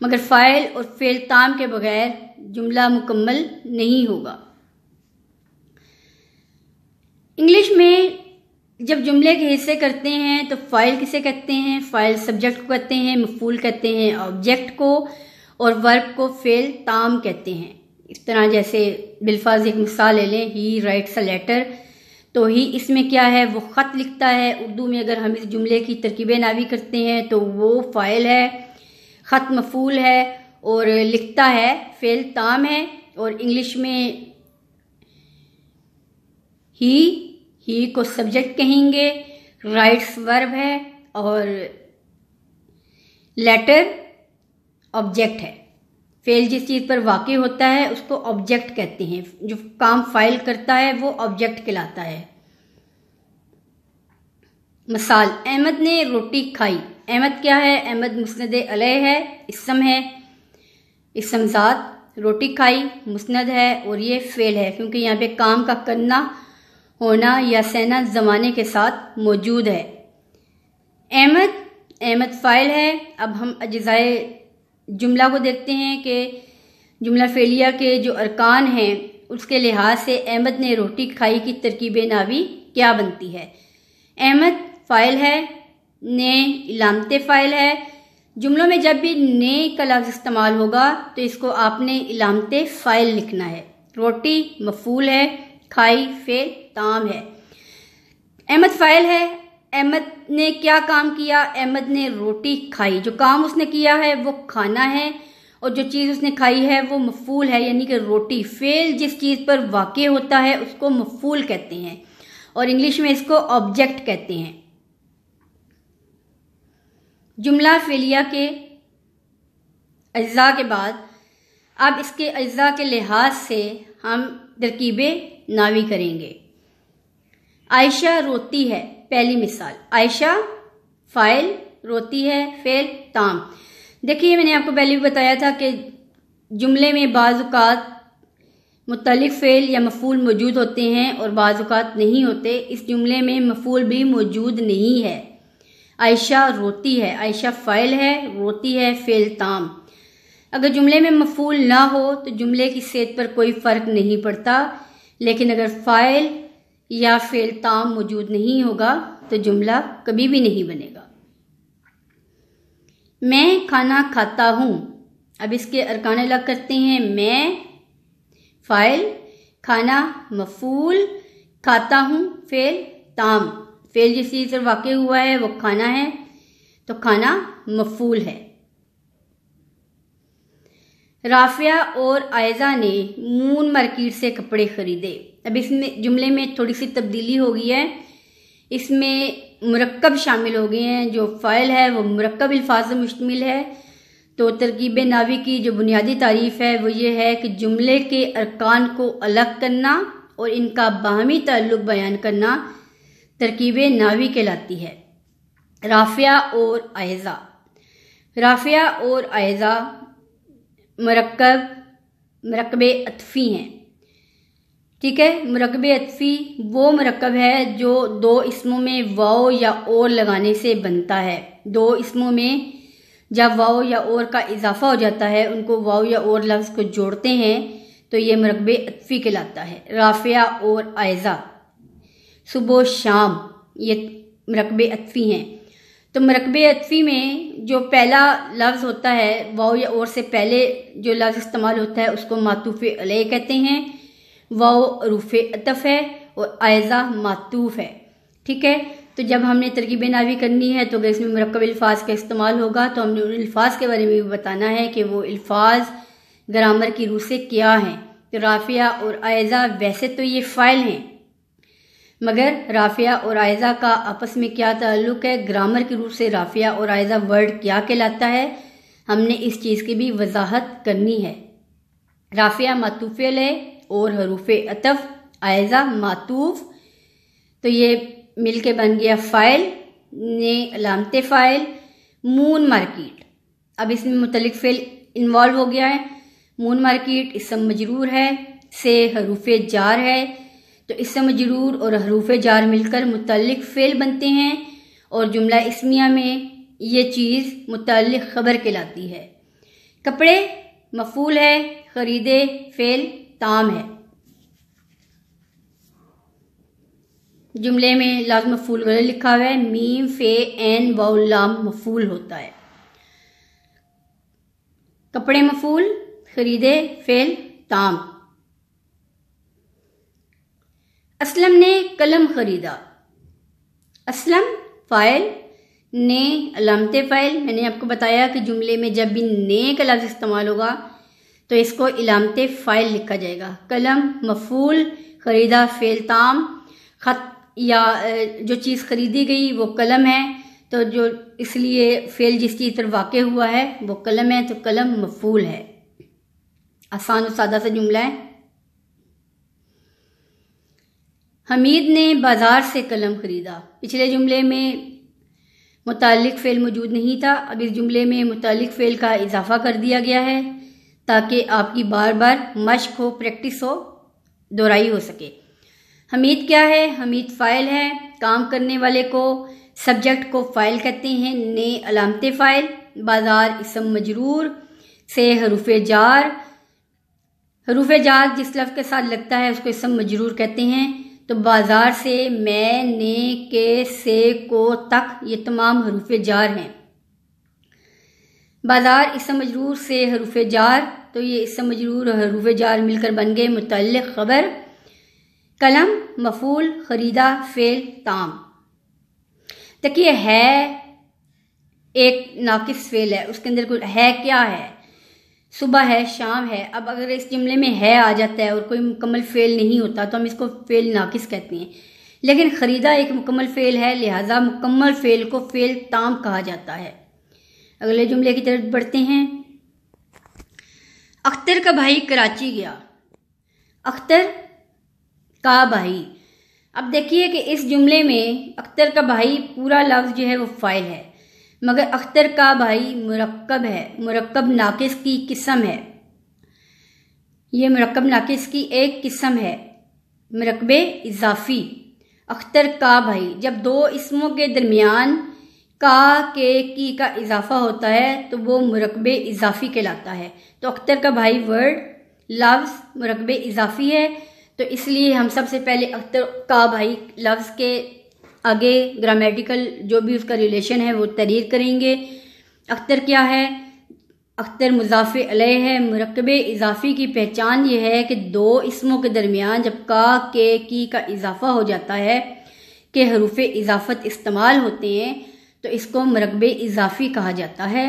مگر فاعل اور فعل تام کے بغیر جملہ مکمل نہیں ہوگا۔ انگلش میں جب جملے کے حصے کرتے ہیں تو فاعل کسے کہتے ہیں؟ فاعل سبجیکٹ کو کہتے ہیں، مفعول کہتے ہیں آبجیکٹ کو، اور ورب کو فعل تام کہتے ہیں۔ اس طرح جیسے بالفاظ ایک مثال لے لیں، ہی رائٹس اے لیٹر، تو ہی اس میں کیا ہے؟ وہ خط لکھتا ہے۔ اردو میں اگر ہم اس جملے کی ترکیب ناوی کرتے ہیں تو وہ فاعل ہے، خط مفعول ہے، اور لکھتا ہے فعل تام ہے۔ اور انگلش میں ہی کو سبجیکٹ کہیں گے، رائٹس ورب ہے، اور لیٹر آبجیکٹ ہے۔ فعل جس چیز پر واقع ہوتا ہے اس کو آبجیکٹ کہتے ہیں، جو کام فاعل کرتا ہے وہ آبجیکٹ کہلاتا ہے۔ مثال، احمد نے روٹی کھائی۔ احمد کیا ہے؟ احمد مسند علیہ ہے، اسم ہے، اسم ذات۔ روٹی کھائی مسند ہے اور یہ فعل ہے، کیونکہ یہاں پہ کام کا کرنا، ہونا یا سہنا زمانے کے ساتھ موجود ہے۔ احمد فاعل ہے۔ اب ہم اجزائے جملہ کو دیکھتے ہیں کہ جملہ فعلیہ کے جو ارکان ہیں اس کے لحاظ سے احمد نے روٹی کھائی کی ترکیب ناوی کیا بنتی ہے۔ احمد فاعل ہے، نے علامت فاعل ہے۔ جملوں میں جب بھی نے کا لفظ استعمال ہوگا تو اس کو آپ نے علامت فاعل لکھنا ہے۔ روٹی مفعول ہے، کھائی فعل تام ہے۔ احمد فاعل ہے۔ احمد نے کیا کام کیا؟ احمد نے روٹی کھائی۔ جو کام اس نے کیا ہے وہ کھانا ہے، اور جو چیز اس نے کھائی ہے وہ مفعول ہے، یعنی کہ روٹی۔ فعل جس چیز پر واقع ہوتا ہے اس کو مفعول کہتے ہیں، اور انگلش میں اس کو آبجیکٹ کہتے ہیں۔ جملہ فعلیہ کے اجزاء کے بعد اب اس کے اجزاء کے لحاظ سے ہم ترکیب ناوی کریں گے۔ عائشہ روتی ہے۔ پہلی مثال، عائشہ فاعل، روتی ہے فعل تام۔ دیکھیے میں نے آپ کو پہلے بھی بتایا تھا کہ جملے میں بعض اوقات متعلق فعل یا مفعول موجود ہوتے ہیں اور بعض اوقات نہیں ہوتے۔ اس جملے میں مفعول بھی موجود نہیں ہے۔ عائشہ روتی ہے، عائشہ فاعل ہے، روتی ہے فعل تام۔ اگر جملے میں مفعول نہ ہو تو جملے کی صحت پر کوئی فرق نہیں پڑتا، لیکن اگر فاعل یا فعل تام موجود نہیں ہوگا تو جملہ کبھی بھی نہیں بنے گا۔ میں کھانا کھاتا ہوں۔ اب اس کے ارکان الگ کرتے ہیں۔ میں فاعل، کھانا مفعول، کھاتا ہوں فعل تام۔ فعل جس چیز پر واقع ہوا ہے وہ کھانا ہے تو کھانا مفعول ہے۔ رافعہ اور عائزہ نے مون مارکیٹ سے کپڑے خریدے۔ اب اس میں جملے میں تھوڑی سی تبدیلی ہو گئی ہے، اس میں مرکب شامل ہو گئے ہیں۔ جو فاعل ہے وہ مرکب الفاظ پر مشتمل ہے۔ تو ترکیب ناوی کی جو بنیادی تعریف ہے وہ یہ ہے کہ جملے کے ارکان کو الگ کرنا اور ان کا باہمی تعلق بیان کرنا ترکیب ناوی کہلاتی ہے۔ رافعہ اور عائزہ۔ رافعہ اور عائزہ مرکب عطفی ہیں، ٹھیک ہے۔ مرکب عطفی وہ مرکب ہے جو دو اسموں میں واو یا اور لگانے سے بنتا ہے۔ دو اسموں میں جب واو یا اور کا اضافہ ہو جاتا ہے، ان کو واو یا اور لفظ کو جوڑتے ہیں تو یہ مرکب عطفی کہلاتا ہے۔ رافعہ اور عائزہ، صبح و شام، یہ مرکب عطفی ہیں۔ تو مرکب عطفی میں جو پہلا لفظ ہوتا ہے واو یا اور سے پہلے جو لفظ استعمال ہوتا ہے اس کو معطوف علیہ کہتے ہیں۔ واو حروف عطف ہے اور عائزہ معطوف ہے، ٹھیک ہے۔ تو جب ہم نے ترکیب ناوی کرنی ہے تو اگر اس میں مرکب الفاظ کا استعمال ہوگا تو ہم نے ان الفاظ کے بارے میں بھی بتانا ہے کہ وہ الفاظ گرامر کی روح سے کیا ہیں۔ تو رافعہ اور عائزہ ویسے تو یہ فاعل ہیں، مگر رافعہ اور عائزہ کا آپس میں کیا تعلق ہے؟ گرامر کی روح سے رافعہ اور عائزہ ورڈ کیا کہلاتا ہے، ہم نے اس چیز کی بھی وضاحت کرنی ہے۔ رافعہ معطوف علیہ اور حروف عطف، عائزہ معطوف، تو یہ مل کے بن گیا فاعل، نے علامت فاعل، مون مارکیٹ۔ اب اس میں متعلق فعل انوالو ہو گیا ہے۔ مون مارکیٹ اسم مجرور ہے، سے حروف جار ہے، تو اسم مجرور اور حروف جار مل کر متعلق فعل بنتے ہیں، اور جملہ اسمیہ میں یہ چیز متعلق خبر کہلاتی ہے۔ کپڑے مفعول ہے، خریدے فعل تام ہے۔ جملے میں لازم مفعول غلط لکھا ہوا ہے، میم فے عین واو لام مفعول ہوتا ہے۔ کپڑے مفعول، خریدے فعل تام۔ اسلم نے قلم خریدا۔ اسلم فاعل، نے علامت فاعل۔ میں نے آپ کو بتایا کہ جملے میں جب بھی نے کا لفظ استعمال ہوگا تو اس کو علامت فاعل لکھا جائے گا۔ قلم مفعول، خریدا فعل تام۔ خط یا جو چیز خریدی گئی وہ قلم ہے، تو جو اس لیے فعل جس چیز پر واقع ہوا ہے وہ قلم ہے، تو قلم مفعول ہے۔ آسان و سادہ سا جملہ ہے۔ حمید نے بازار سے قلم خریدا۔ پچھلے جملے میں متعلق فعل موجود نہیں تھا، اب اس جملے میں متعلق فعل کا اضافہ کر دیا گیا ہے تاکہ آپ کی بار بار مشق ہو، پریکٹس ہو، دہرائی ہو سکے۔ حمید کیا ہے؟ حمید فاعل ہے، کام کرنے والے کو، سبجیکٹ کو فاعل کہتے ہیں، نے علامت فاعل، بازار اسم مجرور، سے حروف جار۔ حروف جار جس لفظ کے ساتھ لگتا ہے اس کو اسم مجرور کہتے ہیں، تو بازار سے، میں، نے، کے، سے، کو، تک، یہ تمام حروف جار ہیں۔ بازار اسم مجرور سے حروف جار، تو یہ اسم مجرور اور حروف جار مل کر بن گئے متعلق خبر۔ قلم مفعول، خریدا فعل تام۔ دیکھیے ہے ایک ناقص فعل ہے، اس کے اندر کوئی ہے، کیا ہے؟ صبح ہے، شام ہے۔ اب اگر اس جملے میں ہے آ جاتا ہے اور کوئی مکمل فعل نہیں ہوتا تو ہم اس کو فعل ناقص کہتے ہیں، لیکن خریدا ایک مکمل فعل ہے، لہذا مکمل فعل کو فعل تام کہا جاتا ہے۔ اگلے جملے کی طرف بڑھتے ہیں۔ اختر کا بھائی کراچی گیا۔ اختر کا بھائی، اب دیکھیے کہ اس جملے میں اختر کا بھائی پورا لفظ جو ہے وہ فاعل ہے، مگر اختر کا بھائی مرکب ہے، مرکب ناقص کی قسم ہے۔ یہ مرکب ناقص کی ایک قسم ہے، مرکب اضافی۔ اختر کا بھائی، جب دو اسموں کے درمیان کا، کے، کی کا اضافہ ہوتا ہے تو وہ مرکب اضافی کہلاتا ہے۔ تو اختر کا بھائی ورڈ لفظ مرکب اضافی ہے، تو اس لیے ہم سب سے پہلے اختر کا بھائی لفظ کے آگے گرامیٹیکل جو بھی اس کا ریلیشن ہے وہ تحریر کریں گے۔ اختر کیا ہے؟ اختر مضاف علیہ ہے۔ مرکب اضافی کی پہچان یہ ہے کہ دو اسموں کے درمیان جب کا، کے، کی کا اضافہ ہو جاتا ہے کہ حروف اضافت استعمال ہوتے ہیں تو اس کو مرکب اضافی کہا جاتا ہے۔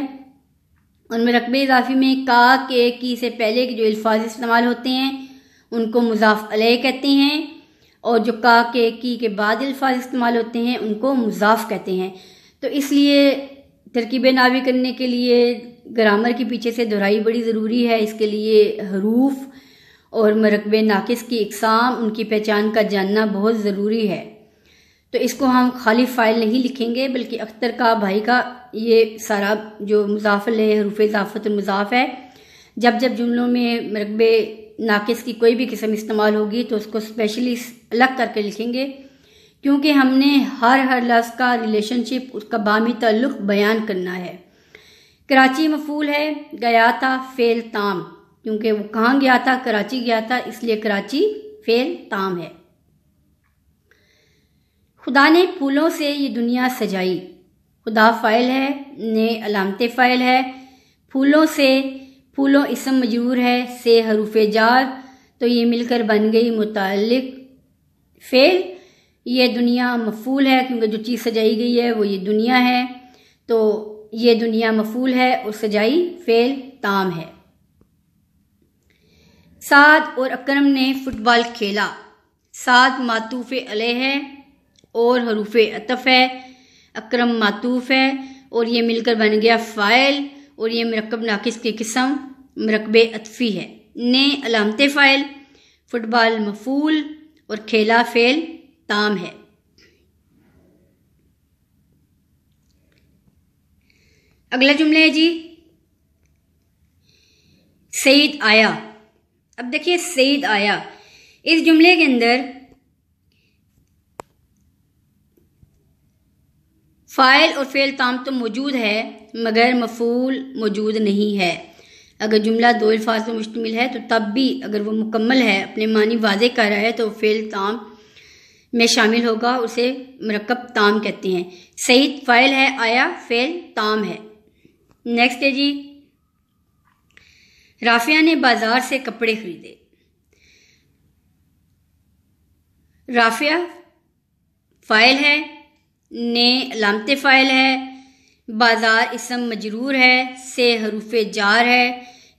اور مرکب اضافی میں کا، کے، کی سے پہلے کے جو الفاظ استعمال ہوتے ہیں ان کو مضاف علیہ کہتے ہیں، اور جو کا، کے، کی کے بعد الفاظ استعمال ہوتے ہیں ان کو مضاف کہتے ہیں۔ تو اس لیے ترکیب نحوی کرنے کے لیے گرامر کے پیچھے سے دہرائی بڑی ضروری ہے۔ اس کے لیے حروف اور مرکب ناقص کی اقسام، ان کی پہچان کا جاننا بہت ضروری ہے۔ تو اس کو ہم خالی فاعل نہیں لکھیں گے بلکہ اختر کا بھائی کا یہ سارا جو مضاف علیہ، حروف اضافت اور مضاف ہے، جب جب جملوں میں مرکب ناقص کی کوئی بھی قسم استعمال ہوگی تو اس کو اسپیشلی الگ کر کے لکھیں گے، کیونکہ ہم نے ہر لفظ کا ریلیشن شپ، اس کا باہمی تعلق بیان کرنا ہے۔ کراچی مفعول ہے، گیا تھا فعل تام، کیونکہ وہ کہاں گیا تھا؟ کراچی گیا تھا، اس لیے کراچی فعل تام ہے۔ خدا نے پھولوں سے یہ دنیا سجائی۔ خدا فاعل ہے، نے علامت فاعل ہے، پھولوں سے، پھولوں اسم مجرور ہے، سے حروف جار، تو یہ مل کر بن گئی متعلق فعل۔ یہ دنیا مفعول ہے کیونکہ جو چیز سجائی گئی ہے وہ یہ دنیا ہے، تو یہ دنیا مفعول ہے اور سجائی فعل تام ہے۔ سعد اور اکرم نے فٹ بال کھیلا۔ سعد معطوف علیہ ہے اور حروف عطف ہے، اکرم معطوف ہے اور یہ مل کر بن گیا فاعل، اور یہ مرکب ناقص کی قسم مرکب عطفی ہے۔ نے علامت فاعل، فٹ بال مفعول اور کھیلا فعل تام ہے۔ اگلا جملہ ہے جی، سعید آیا۔ اب دیکھیے سعید آیا، اس جملے کے اندر فاعل اور فعل تام تو موجود ہے مگر مفعول موجود نہیں ہے۔ اگر جملہ دو الفاظ پر مشتمل ہے تو تب بھی اگر وہ مکمل ہے، اپنے معنی واضح کر رہا ہے، تو فعل تام میں شامل ہوگا، اسے مرکب تام کہتے ہیں۔ سعید فاعل ہے، آیا فعل تام ہے۔ نیکسٹ ہے جی، رافعہ نے بازار سے کپڑے خریدے۔ رافعہ فاعل ہے، نے علامت فاعل ہے، بازار اسم مجرور ہے، سے حروف جار ہے،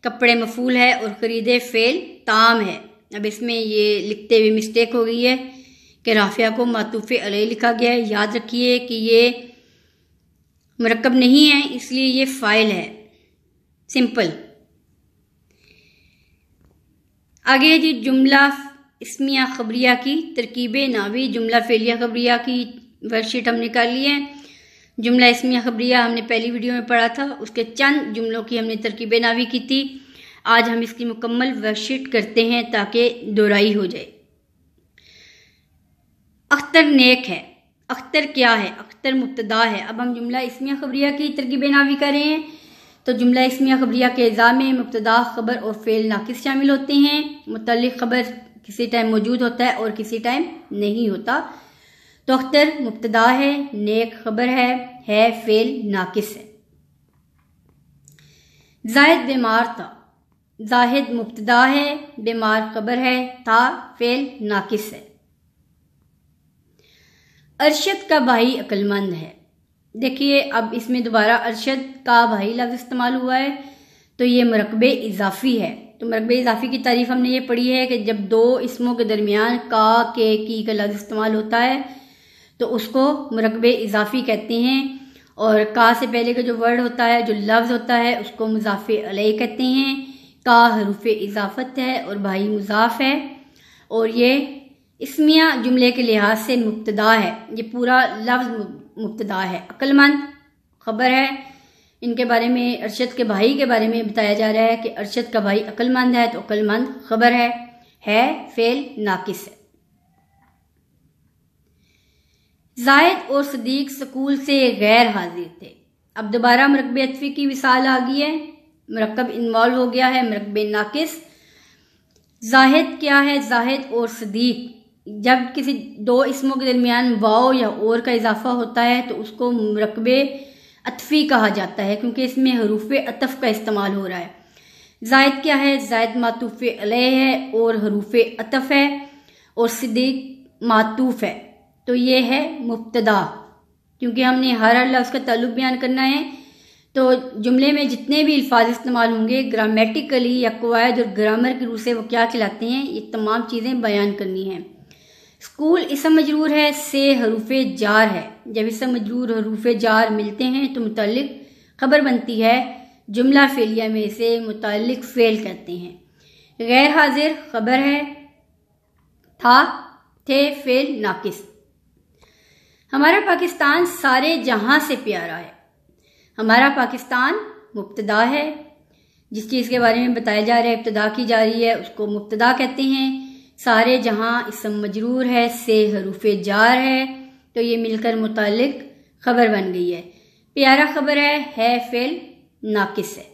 کپڑے مفعول ہے اور خریدے فعل تام ہے۔ اب اس میں یہ لکھتے ہوئے مسٹیک ہو گئی ہے کہ رافعہ کو معطوف علیہ لکھا گیا ہے۔ یاد رکھیے کہ یہ مرکب نہیں ہے، اس لیے یہ فاعل ہے، سمپل۔ آگے جی، جملہ اسمیہ خبریہ کی ترکیب نحوی۔ جملہ فعلیہ خبریہ کی ورک شیٹ ہم نے کر لی ہے۔ جملہ اسمیہ خبریہ ہم نے پہلی ویڈیو میں پڑھا تھا، اس کے چند جملوں کی ہم نے ترکیب نحوی کی تھی۔ آج ہم اس کی مکمل ورک شیٹ کرتے ہیں تاکہ دہرائی ہو جائے۔ اختر نیک ہے، اختر کیا ہے؟ اختر مبتدا ہے۔ اب ہم جملہ اسمیہ خبریہ کی ترکیب نحوی کر رہے ہیں، تو جملہ اسمیہ خبریہ کے اجزاء میں مبتدا، خبر اور فعل ناقص شامل ہوتے ہیں۔ متعلق خبر کسی ٹائم موجود ہوتا ہے اور کسی ٹائم نہیں ہوتا۔ تو اختر مبتدا ہے، نیک خبر ہے فعل ناقص ہے۔ زاہد بیمار تھا، زاہد مبتدا ہے، بیمار خبر ہے، تھا فعل ناقص ہے۔ ارشد کا بھائی عقل مند ہے۔ دیکھیے اب اس میں دوبارہ ارشد کا بھائی لفظ استعمال ہوا ہے، تو یہ مرکب اضافی ہے۔ تو مرکب اضافی کی تعریف ہم نے یہ پڑھی ہے کہ جب دو اسموں کے درمیان کا، کے، کی کا لفظ استعمال ہوتا ہے تو اس کو مرکب اضافی کہتے ہیں، اور کا سے پہلے کا جو ورڈ ہوتا ہے، جو لفظ ہوتا ہے، اس کو مضاف علیہ کہتے ہیں۔ کا حروف اضافت ہے اور بھائی مضاف ہے، اور یہ اسمیہ جملے کے لحاظ سے مبتدا ہے، یہ پورا لفظ مبتدا ہے۔ عقل مند خبر ہے، ان کے بارے میں، ارشد کے بھائی کے بارے میں بتایا جا رہا ہے کہ ارشد کا بھائی عقل مند ہے، تو عقل مند خبر ہے فعل ناقص ہے۔ زاہد اور صدیق سکول سے غیر حاضر تھے۔ اب دوبارہ مرکب عطفی کی مثال آ گئی ہے، مرکب انوالو ہو گیا ہے، مرکب ناقص۔ زاہد کیا ہے؟ زاہد اور صدیق، جب کسی دو اسموں کے درمیان واو یا اور کا اضافہ ہوتا ہے تو اس کو مرکب عطفی کہا جاتا ہے، کیونکہ اس میں حروف عطف کا استعمال ہو رہا ہے۔ زائد کیا ہے؟ زائد معطوف علیہ ہے اور حروف عطف ہے، اور صدیق معطوف ہے، تو یہ ہے مبتدا۔ کیونکہ ہم نے ہر لفظ کا تعلق بیان کرنا ہے، تو جملے میں جتنے بھی الفاظ استعمال ہوں گے گرامیٹیکلی یا قواعد اور گرامر کی روح سے وہ کیا کہلاتے ہیں، یہ تمام چیزیں بیان کرنی ہیں۔ اسکول اسم مجرور ہے، سے حروف جار ہے۔ جب اسم مجرور حروف جار ملتے ہیں تو متعلق خبر بنتی ہے، جملہ فعلیہ میں سے متعلق فعل کہتے ہیں۔ غیر حاضر خبر ہے، تھا، تھے فعل ناقص۔ ہمارا پاکستان سارے جہاں سے پیارا ہے۔ ہمارا پاکستان مبتدا ہے، جس چیز کے بارے میں بتایا جا رہا ہے، ابتدا کی جا رہی ہے، اس کو مبتدا کہتے ہیں۔ سارے جہاں اسم مجرور ہے، سے حروف جار ہے، تو یہ مل کر متعلق خبر بن گئی ہے۔ پیارا خبر ہے فعل ناقص ہے۔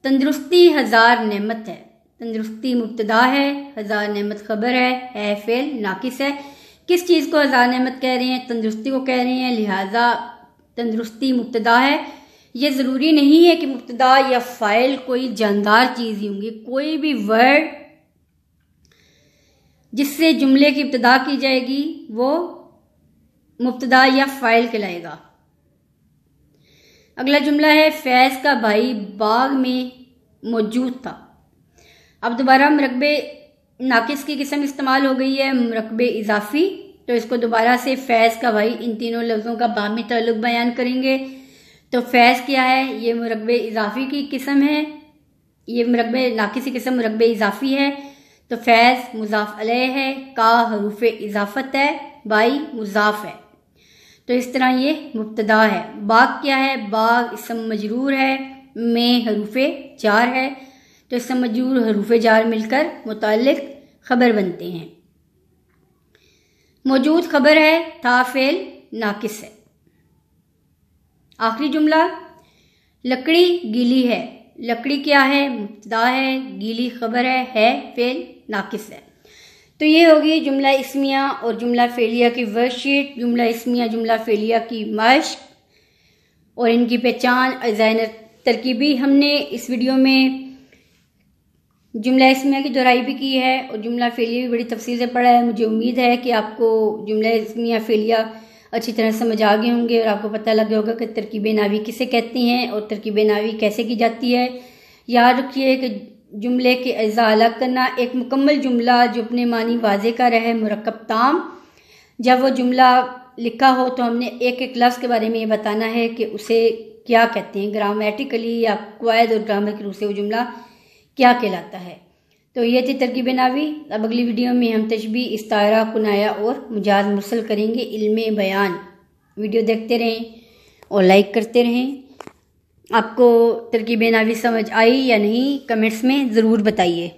تندرستی ہزار نعمت ہے۔ تندرستی مبتدا ہے، ہزار نعمت خبر ہے فعل ناقص ہے۔ کس چیز کو ہزار نعمت کہہ رہے ہیں؟ تندرستی کو کہہ رہے ہیں، لہذا تندرستی مبتدا ہے۔ یہ ضروری نہیں ہے کہ مبتدا یا فاعل کوئی جاندار چیز ہی ہوں گی، کوئی بھی ورڈ جس سے جملے کی ابتدا کی جائے گی وہ مبتدا یا فاعل کہلائے گا۔ اگلا جملہ ہے، فیض کا بھائی باغ میں موجود تھا۔ اب دوبارہ مرکب ناقص کی قسم استعمال ہو گئی ہے، مرکب اضافی، تو اس کو دوبارہ سے فیض کا بھائی، ان تینوں لفظوں کا باہمی تعلق بیان کریں گے۔ تو فیض کیا ہے؟ یہ مرکب اضافی کی قسم ہے، یہ مرکب ناقص کی قسم مرکب اضافی ہے، تو فیض مضاف علیہ ہے، کا حروف اضافت ہے، بائی مضاف ہے، تو اس طرح یہ مبتدا ہے۔ باغ کیا ہے؟ باغ اسم مجرور ہے، میں حروف جار ہے، تو اسم مجرور حروف جار مل کر متعلق خبر بنتے ہیں۔ موجود خبر ہے، تھا فعل ناقص ہے۔ آخری جملہ، لکڑی گیلی ہے۔ لکڑی کیا ہے؟ مبتدا ہے، گیلی خبر ہے فعل ناقص ہے۔ تو یہ ہوگی جملہ اسمیہ اور جملہ فعلیہ کی ورک شیٹ، جملہ اسمیہ جملہ فعلیہ کی مشق اور ان کی پہچان، اجزائے ترکیبی۔ ہم نے اس ویڈیو میں جملہ اسمیہ کی دہرائی بھی کی ہے اور جملہ فعلیہ بھی بڑی تفصیل سے پڑھا ہے۔ مجھے امید ہے کہ آپ کو جملہ اسمیہ فعلیہ اچھی طرح سمجھ آ گئے ہوں گے اور آپ کو پتہ لگ گیا ہوگا کہ ترکیب نحوی کسے کہتے ہیں اور ترکیب نحوی کیسے کی جاتی ہے۔ یاد رکھیے کہ جملے کے اجزاء الگ کرنا، ایک مکمل جملہ جو اپنے معنی واضح کر رہا ہے مرکب تام، جب وہ جملہ لکھا ہو تو ہم نے ایک ایک لفظ کے بارے میں یہ بتانا ہے کہ اسے کیا کہتے ہیں، گرامیٹیکلی یا قواعد اور گرامر کی روح سے وہ جملہ کیا کہلاتا ہے۔ تو یہ تھی ترکیب نحوی۔ اب اگلی ویڈیو میں ہم تشبیہ، استعارہ، کنایہ اور مجاز مرسل کریں گے، علم بیان۔ ویڈیو دیکھتے رہیں اور لائک کرتے رہیں۔ آپ کو ترکیب نحوی سمجھ آئی یا نہیں کمنٹس میں ضرور بتائیے۔